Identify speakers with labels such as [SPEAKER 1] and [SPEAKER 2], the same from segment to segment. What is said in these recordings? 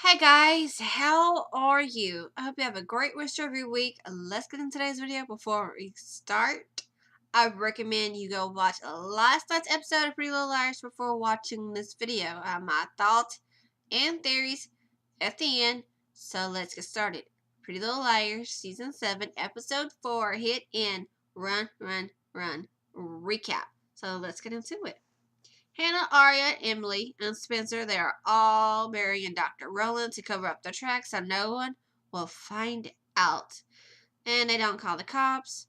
[SPEAKER 1] Hey guys, how are you? I hope you have a great rest of your week. Let's get into today's video. Before we start, I recommend you go watch last night's episode of Pretty Little Liars before watching this video. I have my thoughts and theories at the end. So let's get started. Pretty Little Liars Season 7 Episode 4 hit in Run, Run, Run recap. So let's get into it. Hannah, Arya, Emily, and Spencer, they are all burying Dr. Rowland to cover up their tracks so no one will find out. And they don't call the cops.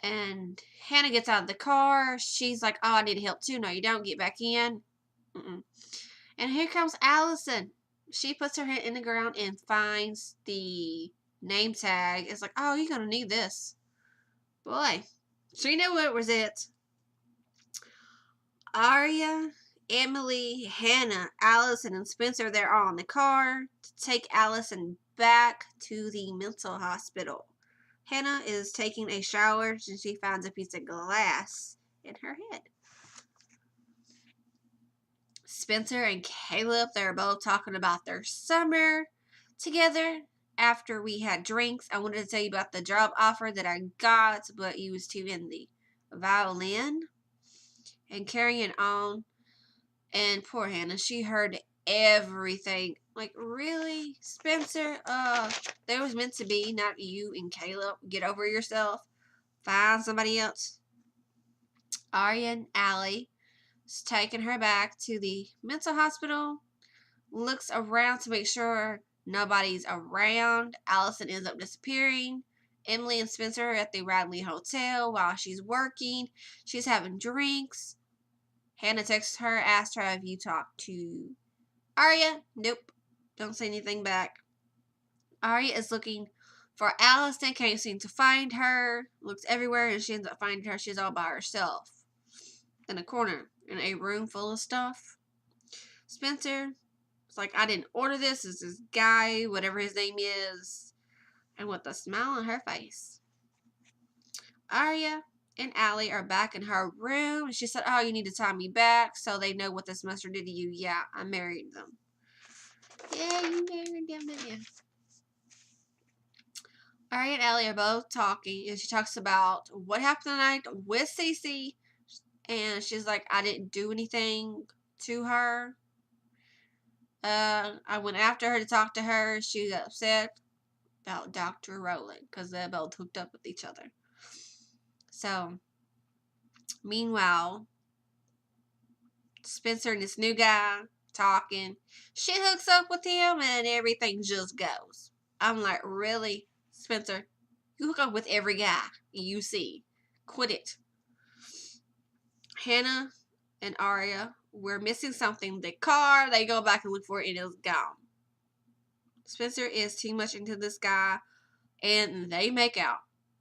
[SPEAKER 1] And Hannah gets out of the car. She's like, oh, I need help too. No, you don't. Get back in. And here comes Allison. She puts her hand in the ground and finds the name tag. It's like, oh, you're going to need this. Boy, she knew it was it. Arya, Emily, Hannah, Allison, and Spencer, they're all in the car to take Allison back to the mental hospital. Hannah is taking a shower and she finds a piece of glass in her head. Spencer and Caleb, they're both talking about their summer together. After we had drinks, I wanted to tell you about the job offer that I got, but you was too in the violin and carrying on. And poor Hannah, she heard everything. Like, really, Spencer? There was meant to be, not you and Caleb. Get over yourself. Find somebody else. Arya and Allie is taking her back to the mental hospital. Looks around to make sure nobody's around. Allison ends up disappearing. Emily and Spencer are at the Radley Hotel while she's working. She's having drinks. Hannah texts her, asked her, have you talked to Arya? Nope. Don't say anything back. Arya is looking for Allison, can't seem to find her. Looks everywhere and she ends up finding her. She's all by herself in a corner in a room full of stuff. Spencer is like, I didn't order this. It's this guy, whatever his name is. And with a smile on her face. Arya and Allie are back in her room. She said, oh, you need to tie me back so they know what this monster did to you. Yeah, I married them. Yeah, you married them, didn't you? Arya and Allie are both talking, and she talks about what happened tonight with Cece. And she's like, I didn't do anything to her. I went after her to talk to her. She was upset about Dr. Rowland because they're both hooked up with each other. So, meanwhile, Spencer and this new guy talking. She hooks up with him and everything just goes. I'm like, really, Spencer? You hook up with every guy you see. Quit it. Hannah and Arya were missing something. The car, they go back and look for it and it's gone. Spencer is too much into this guy and they make out.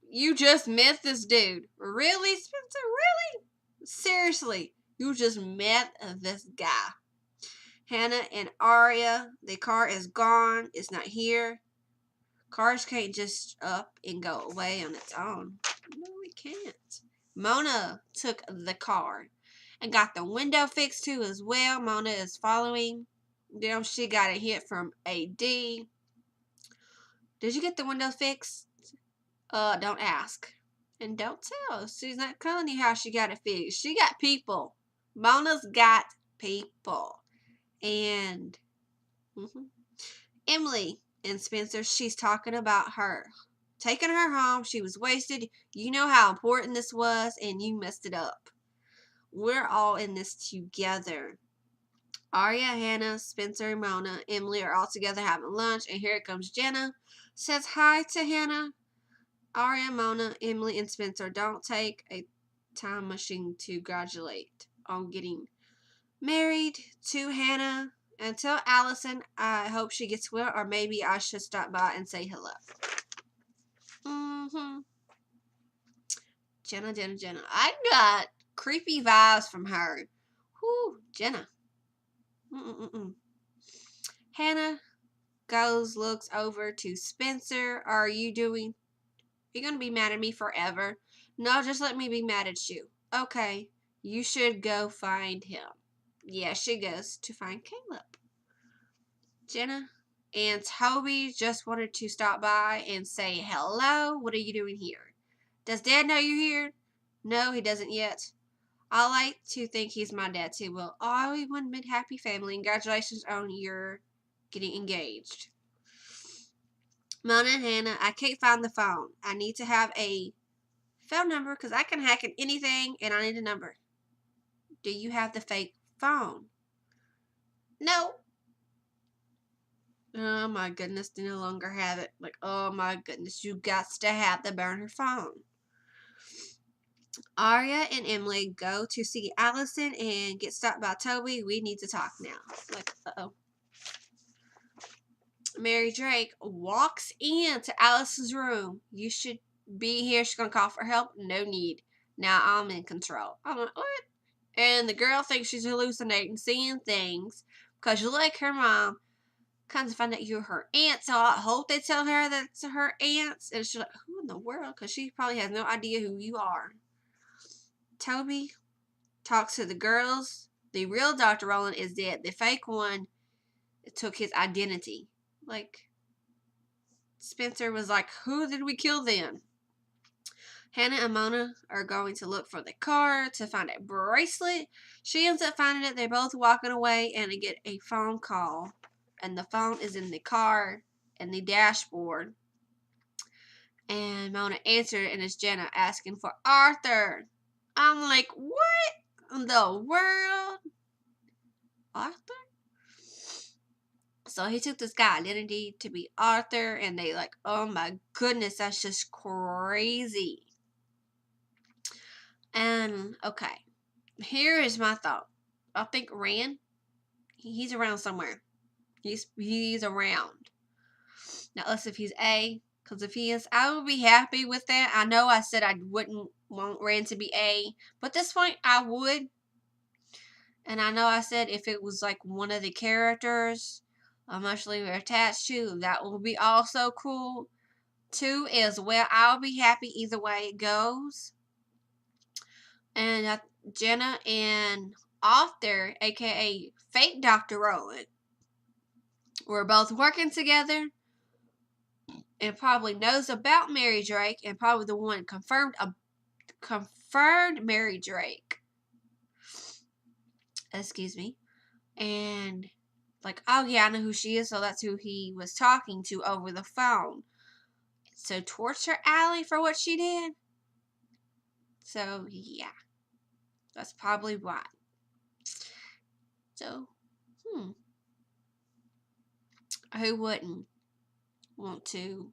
[SPEAKER 1] You just met this dude. Really, Spencer? Really? Seriously, you just met this guy. Hannah and Arya, the car is gone. It's not here. Cars can't just up and go away on its own. No, it can't. Mona took the car and got the window fixed too as well. Mona is following them. She got a hit from AD. Did you get the window fixed? Don't ask. And don't tell. She's not telling you how she got it fixed. She got people. Mona's got people. And Emily and Spencer, she's talking about her. Taking her home. She was wasted. You know how important this was, and you messed it up. We're all in this together. Arya, Hannah, Spencer, and Mona, Emily are all together having lunch, and here comes Jenna. Says hi to Hannah. Arya, Mona, Emily, and Spencer don't take a time machine to congratulate on getting married to Hannah. And tell Allison I hope she gets well, or maybe I should stop by and say hello. Jenna. I got creepy vibes from her. Whew, Jenna. Hannah looks over to Spencer. Are you going to be mad at me forever? No, just let me be mad at you. Okay, you should go find him. Yeah, she goes to find Caleb. Jenna And Toby just wanted to stop by and say hello. What are you doing here? Does Dad know you're here? No, he doesn't yet. I like to think he's my dad too. Well, all one big happy family. Congratulations on your getting engaged. Mona and Hannah, I can't find the phone. I need to have a phone number because I can hack in anything and I need a number. Do you have the fake phone? No. Oh my goodness, they no longer have it. Like, oh my goodness, you got to have the burner phone. Aria and Emily go to see Allison and get stopped by Toby. We need to talk now. Like, uh-oh. Mary Drake walks into Allison's room. You should be here. She's going to call for help. No need. Now I'm in control. I'm like, what? And the girl thinks she's hallucinating, seeing things because you like her mom. Comes to find out you're her aunt, so I hope they tell her that's her aunt. And she's like, who in the world? Because she probably has no idea who you are. Toby talks to the girls. The real Dr. Rowland is dead. The fake one took his identity. Like, Spencer was like, who did we kill then? Hannah and Mona are going to look for the car to find a bracelet. She ends up finding it. They're both walking away and they get a phone call. And the phone is in the car and the dashboard. And Mona answered and it's Jenna asking for Arthur. I'm like, what in the world? Arthur? So he took this guy's identity to be Arthur and they like, oh my goodness, that's just crazy. And okay, here is my thought. I think Rand, he's around somewhere. He's around. Now let's see if he's A. Because if he is, I would be happy with that. I know I said I wouldn't want Rand to be A. But at this point, I would. And I know I said if it was like one of the characters emotionally attached to, that would be also cool. 2 as well. I'll be happy either way it goes. And Jenna and Arthur, aka fake Dr. Rowland, were both working together and probably knows about Mary Drake and probably the one confirmed Mary Drake. Excuse me. And like, oh yeah, I know who she is, so that's who he was talking to over the phone. So torture Allie for what she did. So yeah. That's probably why. So, who wouldn't want to?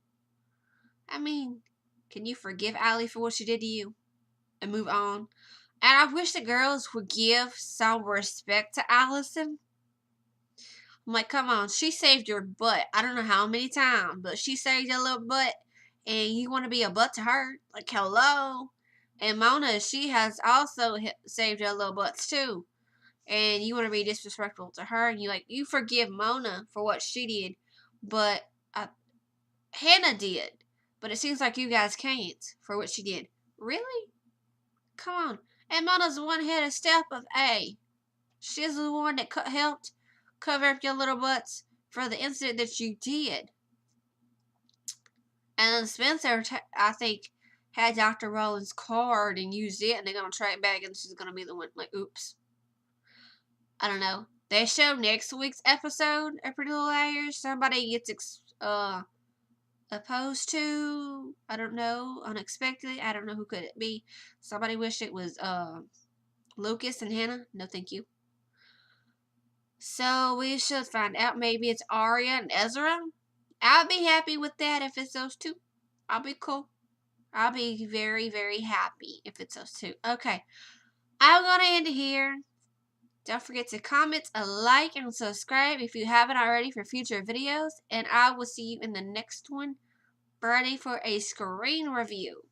[SPEAKER 1] I mean, can you forgive Allie for what she did to you and move on? And I wish the girls would give some respect to Allison. I'm like, come on, she saved your butt. I don't know how many times, but she saved your little butt, and you want to be a butt to her? Like, hello. And Mona, she has also saved your little butts too. And you want to be disrespectful to her, and you forgive Mona for what she did, but Hannah did. But it seems like you guys can't for what she did. Really? Come on. And Mona's the one head of step of A. She's the one that helped cover up your little butts for the incident that you did. And then Spencer, I think, had Dr. Rowland's card and used it, and they're going to try it back, and she's going to be the one, like, oops. I don't know. They show next week's episode of Pretty Little Liars. Somebody gets opposed to, I don't know, unexpectedly. I don't know who could it be. Somebody wish it was Lucas and Hannah. No, thank you. So we should find out. Maybe it's Aria and Ezra. I'll be happy with that if it's those two. I'll be cool. I'll be very, very happy if it's those two. Okay. I'm going to end it here. Don't forget to comment, like, and subscribe if you haven't already for future videos. And I will see you in the next one, ready for a screen review.